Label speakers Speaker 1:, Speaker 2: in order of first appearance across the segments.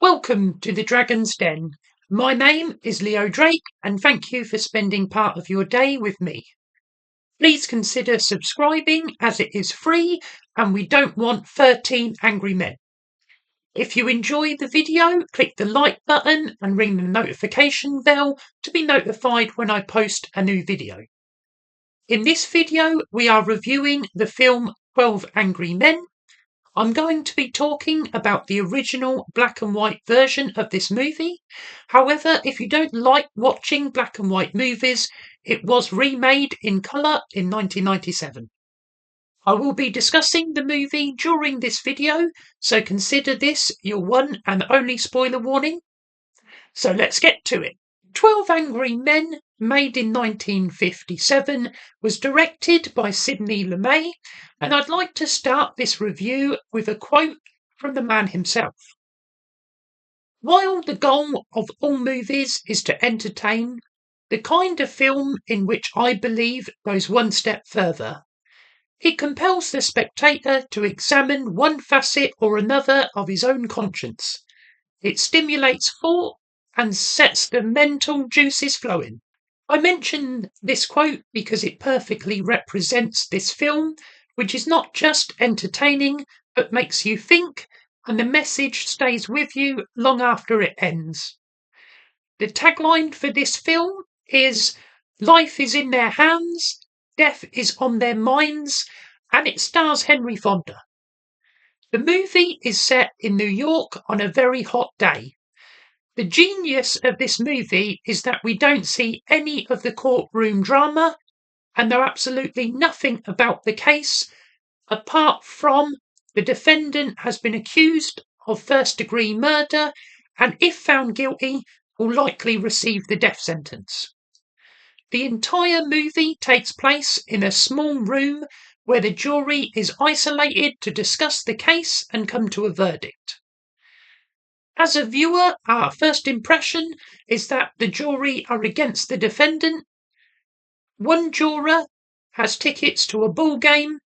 Speaker 1: Welcome to the Dragon's Den. My name is Leo Drake, and thank you for spending part of your day with me. Please consider subscribing as it is free and we don't want 13 angry men. If you enjoy the video, click the like button and ring the notification bell to be notified when I post a new video. In this video, we are reviewing the film 12 Angry Men. I'm going to be talking about the original black and white version of this movie. However, if you don't like watching black and white movies, it was remade in colour in 1997. I will be discussing the movie during this video, so consider this your one and only spoiler warning. So let's get to it. 12 Angry Men, made in 1957, was directed by Sidney Lumet, and I'd like to start this review with a quote from the man himself. While the goal of all movies is to entertain, the kind of film in which I believe goes one step further. It compels the spectator to examine one facet or another of his own conscience. It stimulates thought and sets the mental juices flowing. I mention this quote because it perfectly represents this film, which is not just entertaining, but makes you think, and the message stays with you long after it ends. The tagline for this film is, "Life is in their hands, death is on their minds," and it stars Henry Fonda. The movie is set in New York on a very hot day. The genius of this movie is that we don't see any of the courtroom drama and know absolutely nothing about the case apart from the defendant has been accused of first-degree murder and if found guilty will likely receive the death sentence. The entire movie takes place in a small room where the jury is isolated to discuss the case and come to a verdict. As a viewer, our first impression is that the jury are against the defendant. One juror has tickets to a ball game,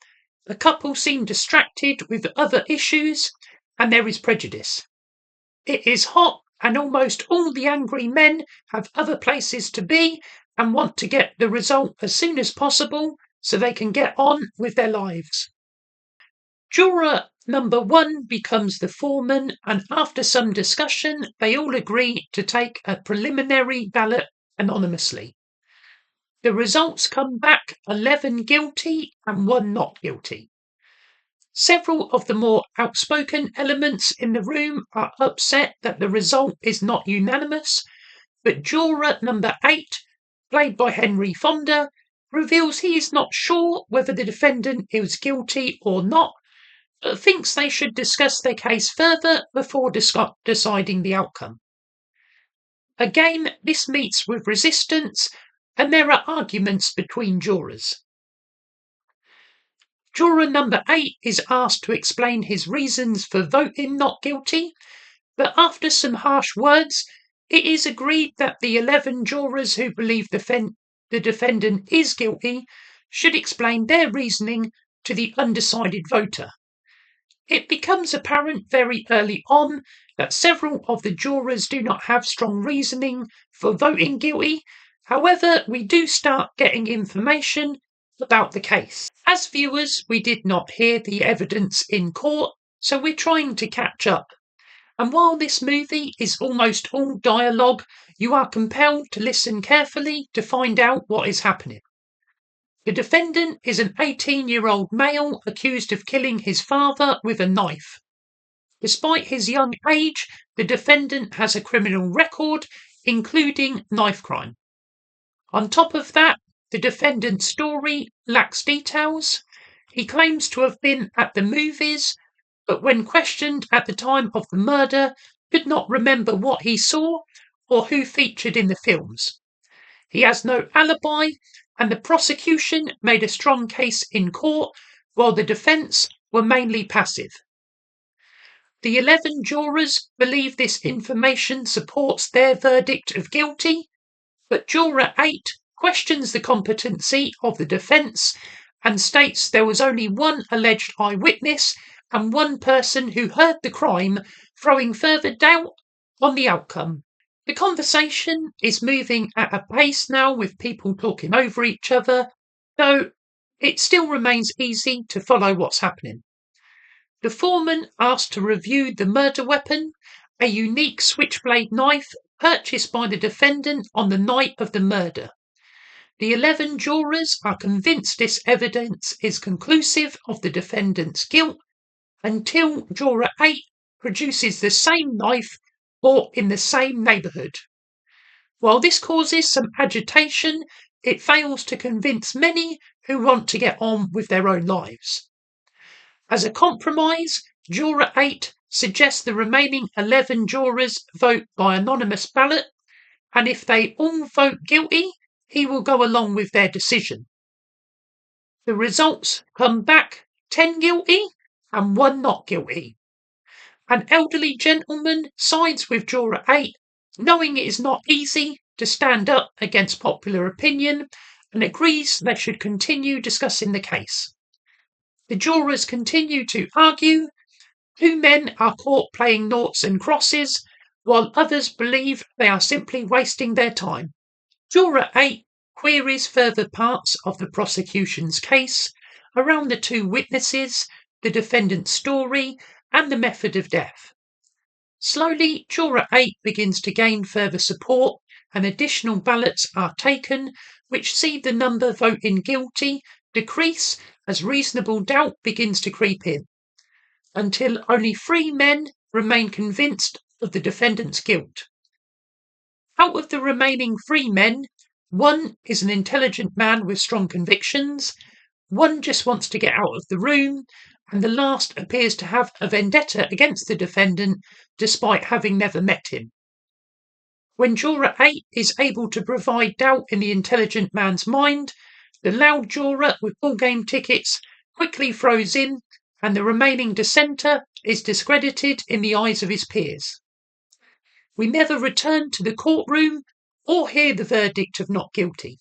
Speaker 1: a couple seem distracted with other issues, and there is prejudice. It is hot, and almost all the angry men have other places to be and want to get the result as soon as possible so they can get on with their lives. Juror number 1 becomes the foreman, and after some discussion, they all agree to take a preliminary ballot anonymously. The results come back 11 guilty and 1 not guilty. Several of the more outspoken elements in the room are upset that the result is not unanimous, but juror number 8, played by Henry Fonda, reveals he is not sure whether the defendant is guilty or not, but thinks they should discuss their case further before deciding the outcome. Again, this meets with resistance, and there are arguments between jurors. Juror number 8 is asked to explain his reasons for voting not guilty, but after some harsh words, it is agreed that the 11 jurors who believe the defendant is guilty should explain their reasoning to the undecided voter. It becomes apparent very early on that several of the jurors do not have strong reasoning for voting guilty. However, we do start getting information about the case. As viewers, we did not hear the evidence in court, so we're trying to catch up. And while this movie is almost all dialogue, you are compelled to listen carefully to find out what is happening. The defendant is an 18-year-old male accused of killing his father with a knife. Despite his young age, the defendant has a criminal record, including knife crime. On top of that, the defendant's story lacks details. He claims to have been at the movies, but when questioned at the time of the murder, could not remember what he saw or who featured in the films. He has no alibi, and the prosecution made a strong case in court, while the defence were mainly passive. The 11 jurors believe this information supports their verdict of guilty, but Juror 8 questions the competency of the defence and states there was only one alleged eyewitness and one person who heard the crime, throwing further doubt on the outcome. The conversation is moving at a pace now with people talking over each other, though it still remains easy to follow what's happening. The foreman asked to review the murder weapon, a unique switchblade knife purchased by the defendant on the night of the murder. The 11 jurors are convinced this evidence is conclusive of the defendant's guilt until Juror 8 produces the same knife bought in the same neighbourhood. While this causes some agitation, it fails to convince many who want to get on with their own lives. As a compromise, Juror 8 suggests the remaining 11 jurors vote by anonymous ballot, and if they all vote guilty, he will go along with their decision. The results come back 10 guilty and 1 not guilty. An elderly gentleman sides with Juror 8, knowing it is not easy to stand up against popular opinion, and agrees they should continue discussing the case. The jurors continue to argue. 2 men are caught playing noughts and crosses, while others believe they are simply wasting their time. Juror 8 queries further parts of the prosecution's case around the 2 witnesses, the defendant's story, and the method of death. Slowly, Juror 8 begins to gain further support, and additional ballots are taken, which see the number voting guilty decrease as reasonable doubt begins to creep in, until only 3 men remain convinced of the defendant's guilt. Out of the remaining 3 men, 1 is an intelligent man with strong convictions, 1 just wants to get out of the room, and the last appears to have a vendetta against the defendant despite having never met him. When Juror 8 is able to provide doubt in the intelligent man's mind, the loud juror with ballgame tickets quickly throws in, and the remaining dissenter is discredited in the eyes of his peers. We never return to the courtroom or hear the verdict of not guilty.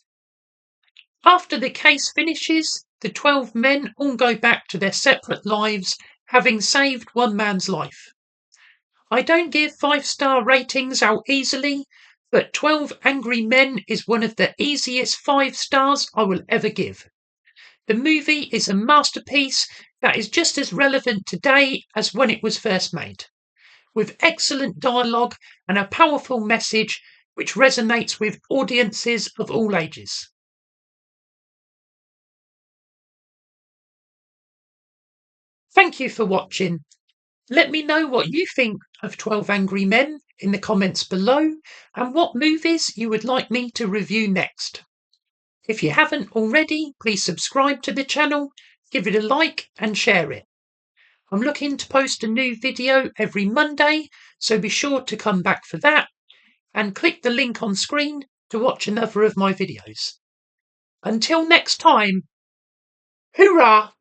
Speaker 1: After the case finishes, the 12 men all go back to their separate lives, having saved 1 man's life. I don't give 5-star ratings out easily, but 12 Angry Men is one of the easiest 5 stars I will ever give. The movie is a masterpiece that is just as relevant today as when it was first made, with excellent dialogue and a powerful message which resonates with audiences of all ages. Thank you for watching. Let me know what you think of 12 Angry Men in the comments below, and what movies you would like me to review next. If you haven't already, please subscribe to the channel, give it a like and share it. I'm looking to post a new video every Monday, so be sure to come back for that, and click the link on screen to watch another of my videos. Until next time, hoorah!